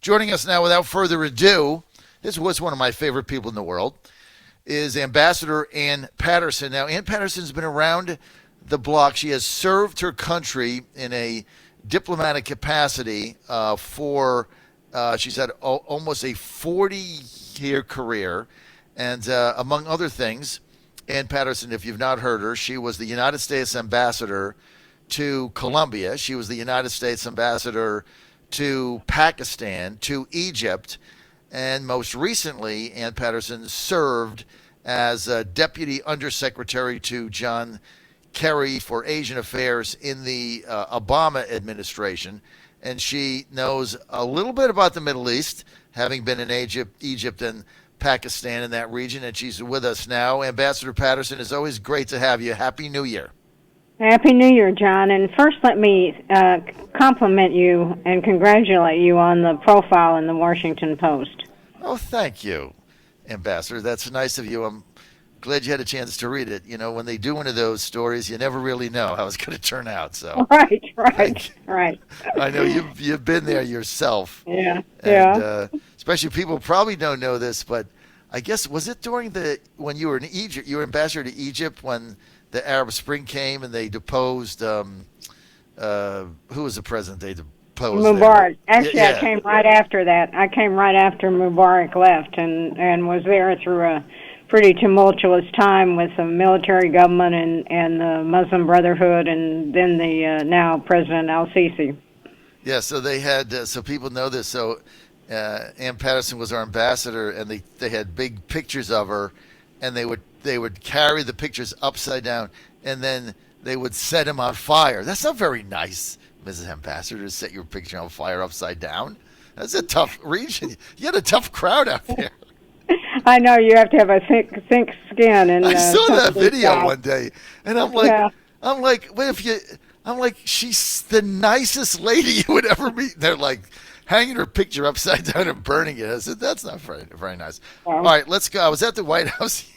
Joining us now, without further ado, this was one of my favorite people in the world, is Ambassador Ann Patterson. Now, Ann Patterson's been around the block. She has served her country in a diplomatic capacity for, she's had almost a 40-year career. And among other things, Ann Patterson, if you've not heard her, she was the United States ambassador to Colombia. She was the United States ambassador to Pakistan, to Egypt, and most recently, Ann Patterson served as Deputy Undersecretary to John Kerry for Asian Affairs in the Obama administration. And she knows a little bit about the Middle East, having been in Egypt and Pakistan in that region, and she's with us now. Ambassador Patterson, it's always great to have you. Happy New Year. Happy New Year, John. And first let me compliment you and congratulate you on the profile in the Washington Post. Oh, thank you, Ambassador. That's nice of you. I'm glad you had a chance to read it. You know, when they do one of those stories, you never really know how it's going to turn out. So Right. I know you've been there yourself. Yeah. Especially people probably don't know this, but I guess was it during when you were in Egypt? You were ambassador to Egypt when the Arab Spring came and they deposed. Who was the president they deposed? Mubarak. Actually, I came right after that. I came right after Mubarak left and was there through a pretty tumultuous time with the military government and the Muslim Brotherhood and then the now President al-Sisi. Yeah, so they had, so people know this. So Ann Patterson was our ambassador, and they had big pictures of her, and they would carry the pictures upside down, and then they would set them on fire. That's not very nice, Mrs. Ambassador, to set your picture on fire upside down. That's a tough region. You had a tough crowd out there. I know you have to have a thick skin. And I saw that video one day, and I'm like, she's the nicest lady you would ever meet. And they're like hanging her picture upside down and burning it. I said, that's not very nice. Yeah. All right, let's go. I was at the White House.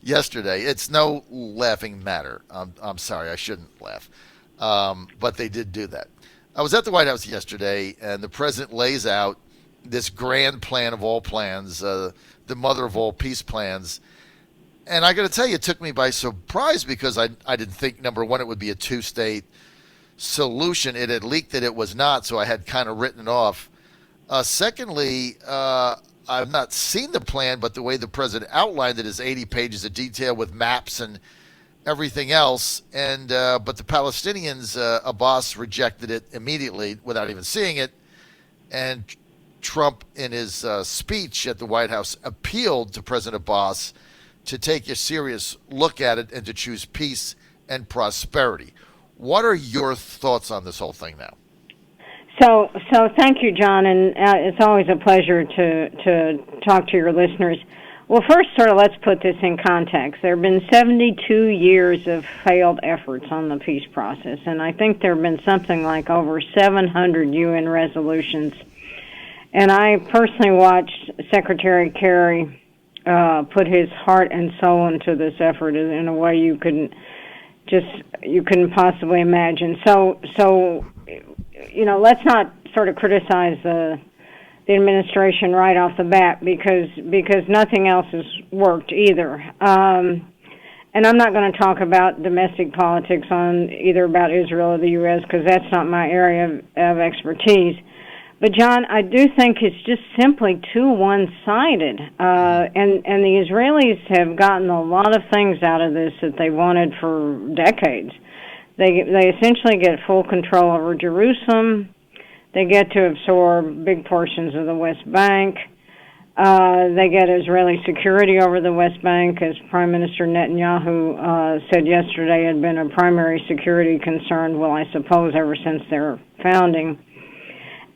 Yesterday. It's no laughing matter. I'm sorry, I shouldn't laugh, but they did do that. I was at the White House yesterday, and the president lays out this grand plan of all plans, the mother of all peace plans. And I got to tell you, it took me by surprise because I didn't think, number one, it would be a two-state solution. It had leaked that it was not, so I had kind of written it off. Secondly, I've not seen the plan, but the way the president outlined it is 80 pages of detail with maps and everything else. And but the Palestinians, Abbas rejected it immediately without even seeing it. And Trump, in his speech at the White House, appealed to President Abbas to take a serious look at it and to choose peace and prosperity. What are your thoughts on this whole thing now? So thank you, John, and it's always a pleasure to talk to your listeners. Well, first, let's put this in context. There have been 72 years of failed efforts on the peace process, and I think there have been something like over 700 UN resolutions. And I personally watched Secretary Kerry put his heart and soul into this effort in a way you couldn't possibly imagine. So let's not sort of criticize the administration right off the bat because nothing else has worked either. And I'm not going to talk about domestic politics on either about Israel or the U.S. because that's not my area of expertise. But, John, I do think it's just simply too one-sided. And the Israelis have gotten a lot of things out of this that they wanted for decades. They essentially get full control over Jerusalem. They get to absorb big portions of the West Bank. They get Israeli security over the West Bank, as Prime Minister Netanyahu said yesterday had been a primary security concern, well, I suppose ever since their founding.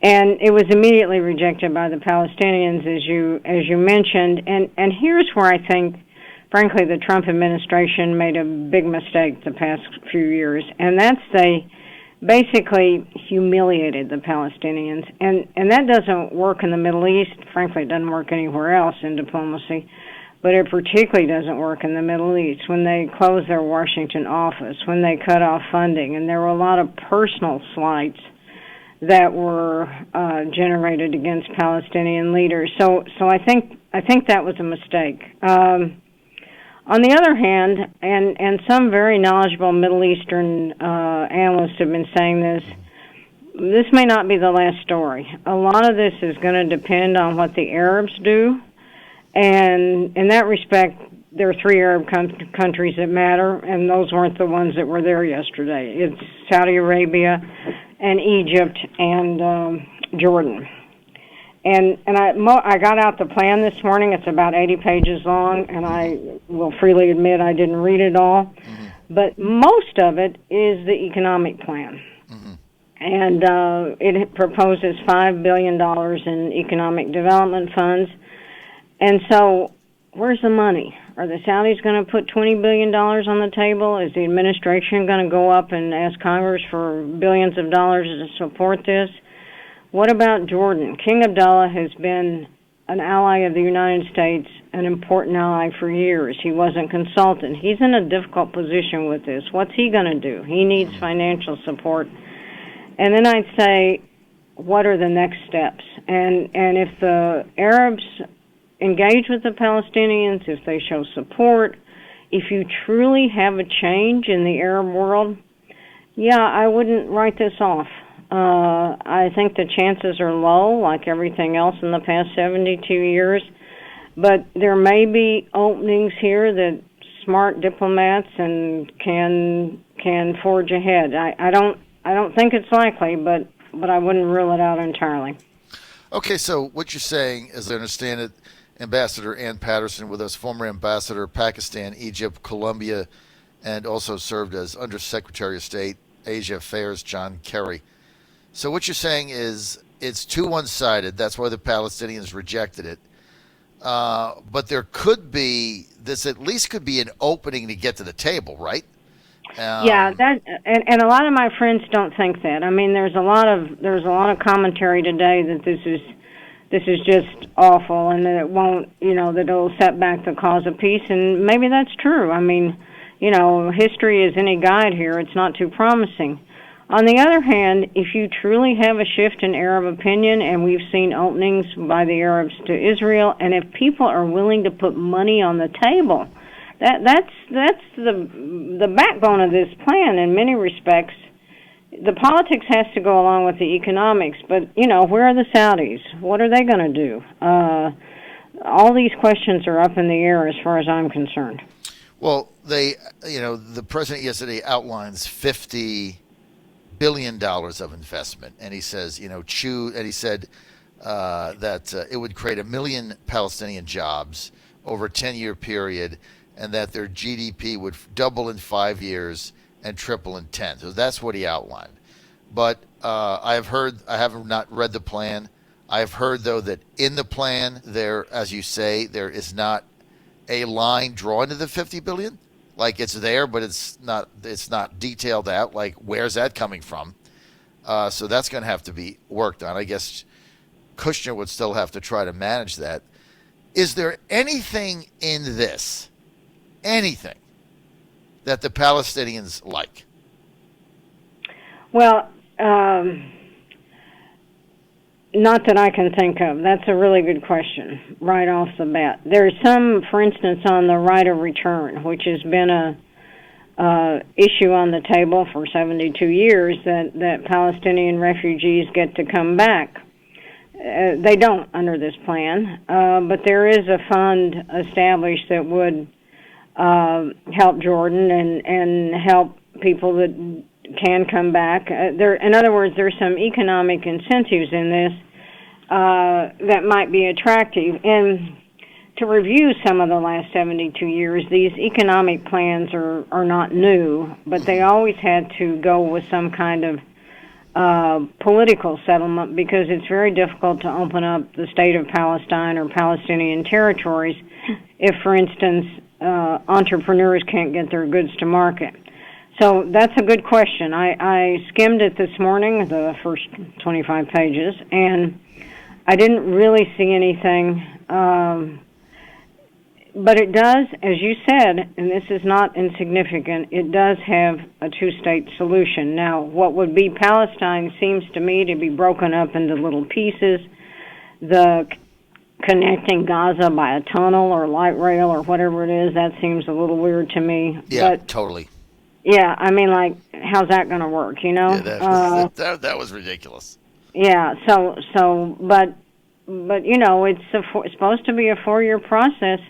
And it was immediately rejected by the Palestinians, as you mentioned. And here's where I think, frankly, the Trump administration made a big mistake the past few years, and that's they basically humiliated the Palestinians. And that doesn't work in the Middle East. Frankly, it doesn't work anywhere else in diplomacy. But it particularly doesn't work in the Middle East when they closed their Washington office, when they cut off funding. And there were a lot of personal slights that were generated against Palestinian leaders. So I think that was a mistake. On the other hand, and some very knowledgeable Middle Eastern analysts have been saying this may not be the last story. A lot of this is going to depend on what the Arabs do, and in that respect, there are three Arab countries that matter, and those weren't the ones that were there yesterday. It's Saudi Arabia and Egypt and Jordan. And I got out the plan this morning. It's about 80 pages long, and I will freely admit I didn't read it all. Mm-hmm. But most of it is the economic plan. Mm-hmm. And it proposes $5 billion in economic development funds. And so where's the money? Are the Saudis going to put $20 billion on the table? Is the administration going to go up and ask Congress for billions of dollars to support this? What about Jordan? King Abdullah has been an ally of the United States, an important ally for years. He wasn't consulted. He's in a difficult position with this. What's he going to do? He needs financial support. And then I'd say, what are the next steps? And if the Arabs engage with the Palestinians, if they show support, if you truly have a change in the Arab world, I wouldn't write this off. I think the chances are low, like everything else in the past 72 years, but there may be openings here that smart diplomats and can forge ahead. I don't think it's likely, but I wouldn't rule it out entirely. Okay, so what you're saying, as I understand it, Ambassador Ann Patterson with us, former ambassador, Pakistan, Egypt, Colombia, and also served as Undersecretary of State, Asia Affairs, John Kerry. So what you're saying is it's too one-sided. That's why the Palestinians rejected it. But there could be, this at least could be an opening to get to the table, right? That and a lot of my friends don't think that. I mean, there's a lot of commentary today that this is just awful and that it won't, that it'll set back the cause of peace, and maybe that's true. I mean, history is any guide here. It's not too promising. On the other hand, if you truly have a shift in Arab opinion, and we've seen openings by the Arabs to Israel, and if people are willing to put money on the table, that's the backbone of this plan in many respects. The politics has to go along with the economics, but, where are the Saudis? What are they going to do? All these questions are up in the air as far as I'm concerned. Well, the president yesterday outlines $50 billion of investment, and he says, and he said that it would create 1 million Palestinian jobs over a 10-year period, and that their GDP would double in 5 years and triple in 10. So that's what he outlined. But I have not read the plan. I have heard, though, that in the plan there, as you say, there is not a line drawn to the $50 billion. Like it's there, but it's not detailed out. Like, where's that coming from? So that's going to have to be worked on. I guess Kushner would still have to try to manage that. Is there anything in this, anything, that the Palestinians like? Well, not that I can think of. That's a really good question right off the bat. There's some, for instance, on the right of return, which has been a issue on the table for 72 years, that Palestinian refugees get to come back. They don't under this plan, but there is a fund established that would help Jordan and help people that can come back. In other words, there's some economic incentives in this that might be attractive. And to review some of the last 72 years, these economic plans are not new, but they always had to go with some kind of political settlement, because it's very difficult to open up the state of Palestine or Palestinian territories if, for instance, entrepreneurs can't get their goods to market. So that's a good question. I skimmed it this morning, the first 25 pages, and I didn't really see anything but it does, as you said, and this is not insignificant, it does have a two-state solution. Now, what would be Palestine seems to me to be broken up into little pieces. The connecting Gaza by a tunnel or light rail or whatever it is, that seems a little weird to me. Yeah, totally. Yeah, I mean, like, how's that going to work, you know? Yeah, that was ridiculous. Yeah, but you know, it's supposed to be a 4-year process,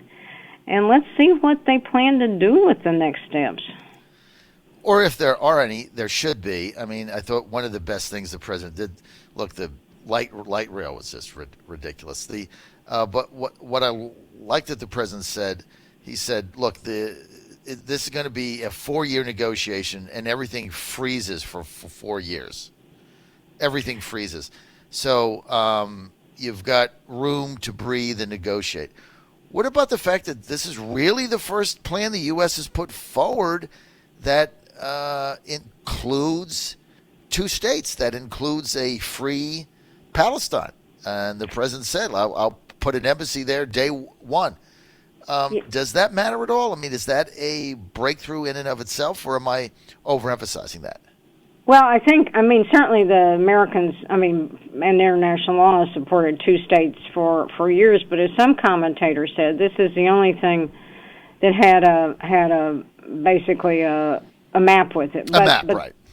and let's see what they plan to do with the next steps. Or if there are any, there should be. I mean, I thought one of the best things the president did, look, the light rail was just ridiculous. But what I liked that the president said, he said, look, this is going to be a 4-year negotiation, and everything freezes for 4 years. Everything freezes. So you've got room to breathe and negotiate. What about the fact that this is really the first plan the U.S. has put forward that includes 2 states, that includes a free Palestine? And the president said, I'll put an embassy there day one. Does that matter at all? I mean, is that a breakthrough in and of itself, or am I overemphasizing that? Well, I mean, certainly the Americans, and international law has supported 2 states for years, but as some commentators said, this is the only thing that had basically a map with it. But,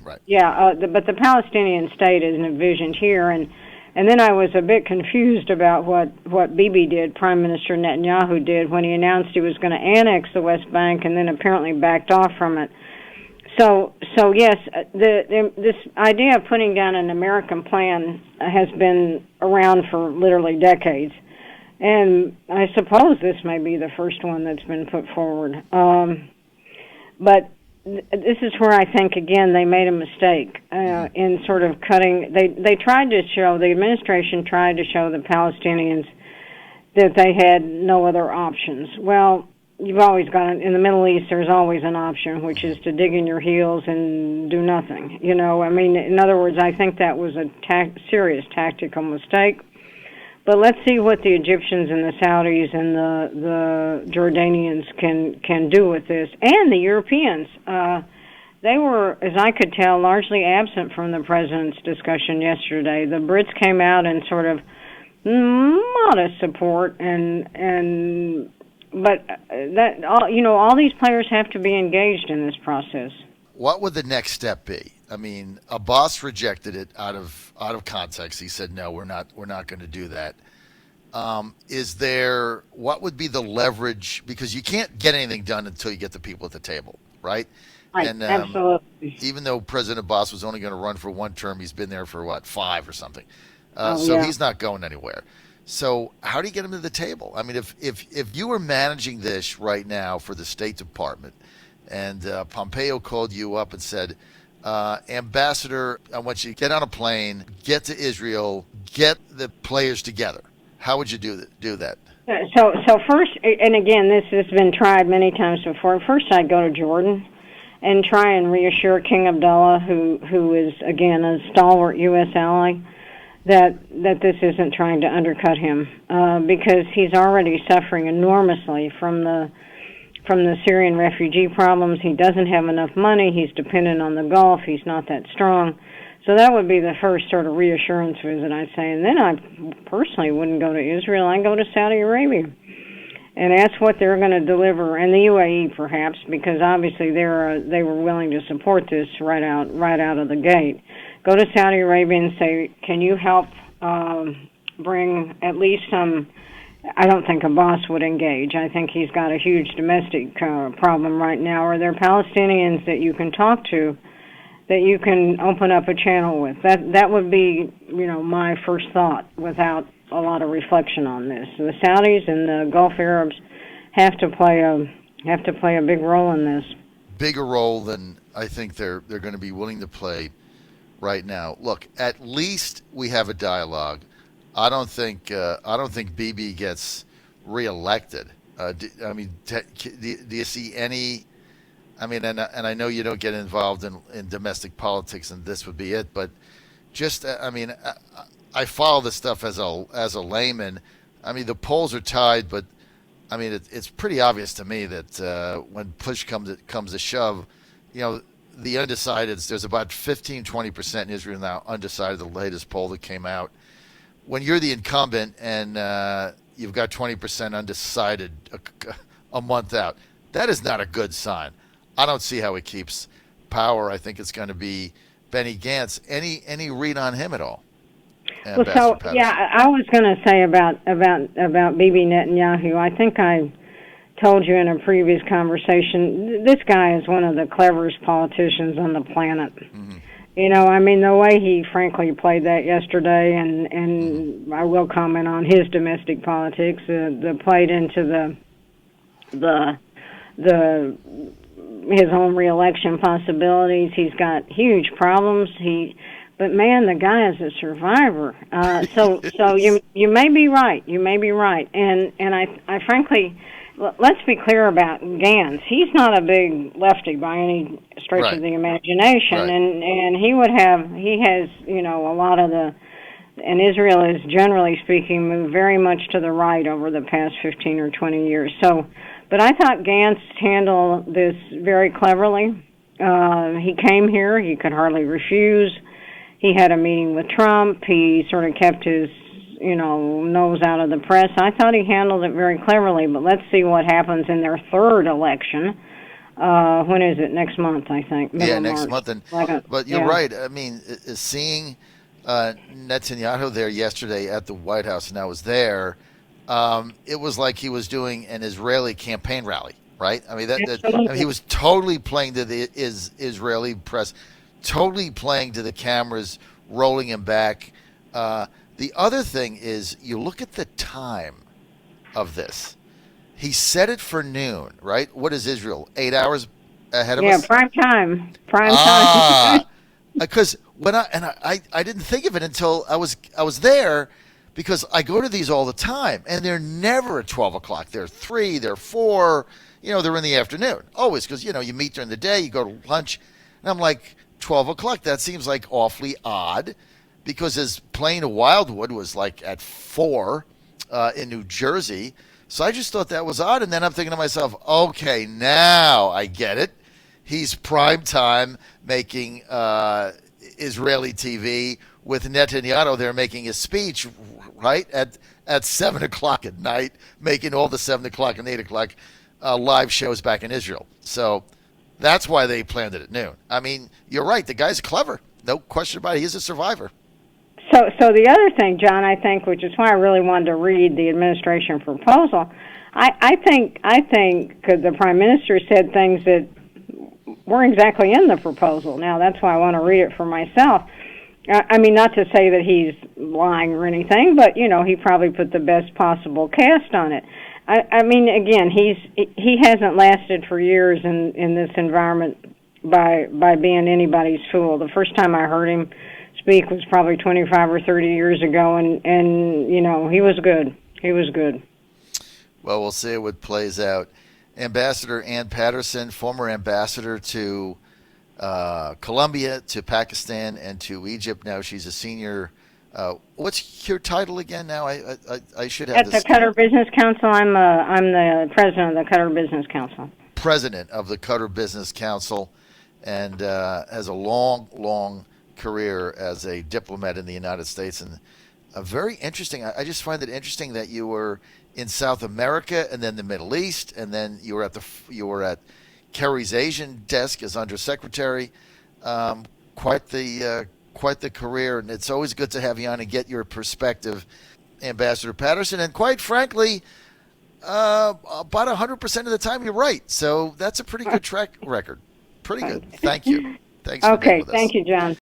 right. Yeah, but the Palestinian state is envisioned here, and then I was a bit confused about what Bibi did, Prime Minister Netanyahu did, when he announced he was going to annex the West Bank and then apparently backed off from it. So yes, this idea of putting down an American plan has been around for literally decades, and I suppose this may be the first one that's been put forward. But this is where I think, again, they made a mistake in sort of cutting. They tried to show, the administration tried to show the Palestinians that they had no other options. Well, you've always got, in the Middle East, there's always an option, which is to dig in your heels and do nothing. You know, I mean, in other words, I think that was a serious tactical mistake. But let's see what the Egyptians and the Saudis and the Jordanians can do with this, and the Europeans. They were, as I could tell, largely absent from the president's discussion yesterday. The Brits came out in sort of modest support, but that all these players have to be engaged in this process. What would the next step be? I mean, Abbas rejected it out of context. He said, "No, we're not going to do that." What would be the leverage? Because you can't get anything done until you get the people at the table, right? Right, and absolutely. Even though President Abbas was only going to run for 1 term, he's been there for 5 or something. He's not going anywhere. So how do you get him to the table? I mean, if you were managing this right now for the State Department, and Pompeo called you up and said, Ambassador, I want you to get on a plane, get to Israel, get the players together. How would you do that? So first, and again, this has been tried many times before. First, I'd go to Jordan and try and reassure King Abdullah, who is, again, a stalwart U.S. ally, that this isn't trying to undercut him, because he's already suffering enormously from the Syrian refugee problems. He doesn't have enough money. He's dependent on the Gulf. He's not that strong. So that would be the first sort of reassurance visit, I'd say. And then I personally wouldn't go to Israel. I'd go to Saudi Arabia and ask what they're going to deliver, and the UAE perhaps, because obviously they were willing to support this right out of the gate. Go to Saudi Arabia and say, can you help bring at least some. I don't think Abbas would engage. I think he's got a huge domestic problem right now. Are there Palestinians that you can talk to, that you can open up a channel with? That would be, my first thought without a lot of reflection on this. The Saudis and the Gulf Arabs have to play a big role in this. Bigger role than I think they're going to be willing to play right now. Look, at least we have a dialogue. I don't think Bibi gets reelected. Do you see any? I mean, and I know you don't get involved in domestic politics, and this would be it. But just, I follow this stuff as a layman. I mean, the polls are tied, but I mean, it's pretty obvious to me that when push comes to shove, the undecideds, there's about 15-20% in Israel now undecided, the latest poll that came out. When you're the incumbent and you've got 20% undecided a month out, that is not a good sign. I don't see how he keeps power. I think it's going to be Benny Gantz. Any read on him at all? Well, so yeah, I was going to say about Bibi Netanyahu. I think I told you in a previous conversation, this guy is one of the cleverest politicians on the planet. Mm-hmm. I mean, the way he frankly played that yesterday, and I will comment on his domestic politics, the played into his own reelection possibilities. He's got huge problems. But man, the guy is a survivor. So you may be right. You may be right. And I frankly, let's be clear about Gantz. He's not a big lefty by any stretch of the imagination, right. and he has a lot of and Israel is generally speaking moved very much to the right over the past 15 or 20 years. So, but I thought Gantz handled this very cleverly. He came here. He could hardly refuse. He had a meeting with Trump. He sort of kept his, nose out of the press. I thought he handled it very cleverly, but let's see what happens in their third election. When is it? Next month, I think. Next month. But you're right. I mean, seeing Netanyahu there yesterday at the White House, and I was there, it was like he was doing an Israeli campaign rally, right? I mean, he was totally playing to the Israeli press, totally playing to the cameras, rolling him back. The other thing is, you look at the time of this. He set it for noon, right? What is Israel? 8 hours ahead of us? Yeah, prime time. Time. Because I didn't think of it until I was there, because I go to these all the time, and they're never at 12 o'clock. They're 3, they're 4, they're in the afternoon. Always, because, you meet during the day, you go to lunch, and I'm like, 12 o'clock, that seems like awfully odd, because his plane to Wildwood was like at 4 in New Jersey. So I just thought that was odd. And then I'm thinking to myself, okay, now I get it. He's prime time making Israeli TV with Netanyahu there making a speech, right, at 7 o'clock at night, making all the 7 o'clock and 8 o'clock live shows back in Israel. So that's why they planned it at noon. I mean, you're right. The guy's clever. No question about it. He's a survivor. So the other thing, John, I think, which is why I really wanted to read the administration proposal, I think the Prime Minister said things that weren't exactly in the proposal. Now, that's why I want to read it for myself. I mean, not to say that he's lying or anything, but, he probably put the best possible cast on it. I mean, again, he hasn't lasted for years in this environment by being anybody's fool. The first time I heard him speak was probably 25 or 30 years ago, and he was good. He was good. Well, we'll see what plays out. Ambassador Ann Patterson, former ambassador to Colombia, to Pakistan, and to Egypt. Now she's a senior. What's your title again? Now I should have. At the Qatar Business Council, I'm the president of the Qatar Business Council. President of the Qatar Business Council, and has a long career as a diplomat in the United States, and a very interesting. I just find it interesting that you were in South America and then the Middle East, and then you were at Kerry's Asian desk as undersecretary. Quite the career, and it's always good to have you on and get your perspective, Ambassador Patterson. And quite frankly, about 100% of the time you're right. So that's a pretty good track record. Pretty good. Thank you. Thanks for being with us. Okay, thank you, John.